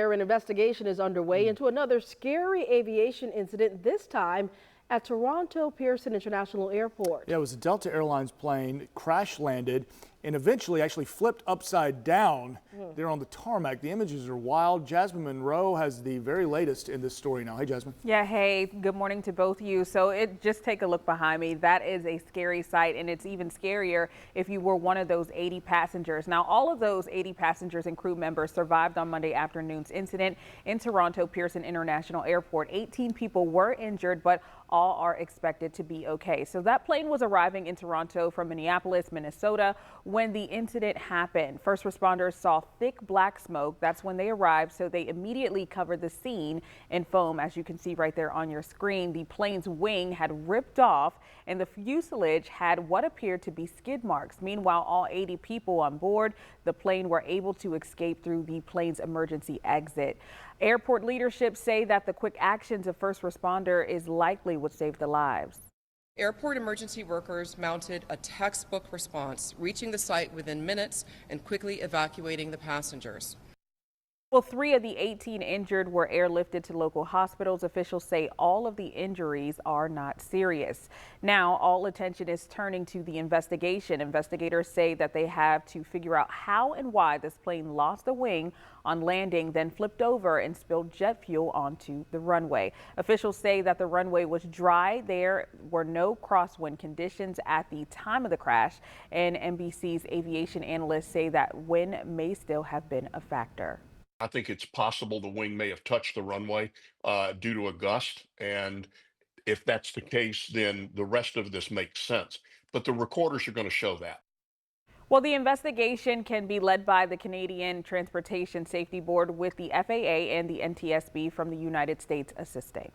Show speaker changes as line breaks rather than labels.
An investigation is underway into another scary aviation incident, this time at Toronto Pearson International Airport.
Yeah, it was a Delta Airlines plane crash landed and eventually actually flipped upside down there on the tarmac. The images are wild. Jasmine Monroe has the very latest in this story now. Hey, Jasmine.
Yeah, hey, good morning to both of you. So just take a look behind me. That is a scary sight, and it's even scarier if you were one of those 80 passengers. Now, all of those 80 passengers and crew members survived on Monday afternoon's incident in Toronto Pearson International Airport. 18 people were injured, but all are expected to be okay. So that plane was arriving in Toronto from Minneapolis, Minnesota, when the incident happened. First responders saw thick black smoke. That's when they arrived, so they immediately covered the scene in foam. As you can see right there on your screen, the plane's wing had ripped off and the fuselage had what appeared to be skid marks. Meanwhile, all 80 people on board the plane were able to escape through the plane's emergency exit. Airport leadership say that the quick actions of first responder is likely what saved the lives.
Airport emergency workers mounted a textbook response, reaching the site within minutes and quickly evacuating the passengers.
Well, 3 of the 18 injured were airlifted to local hospitals. Officials say all of the injuries are not serious. Now, all attention is turning to the investigation. Investigators say that they have to figure out how and why this plane lost the wing on landing, then flipped over and spilled jet fuel onto the runway. Officials say that the runway was dry. There were no crosswind conditions at the time of the crash, and NBC's aviation analysts say that wind may still have been a factor.
I think it's possible the wing may have touched the runway due to a gust. And if that's the case, then the rest of this makes sense. But the recorders are going to show that.
Well, the investigation can be led by the Canadian Transportation Safety Board with the FAA and the NTSB from the United States assisting.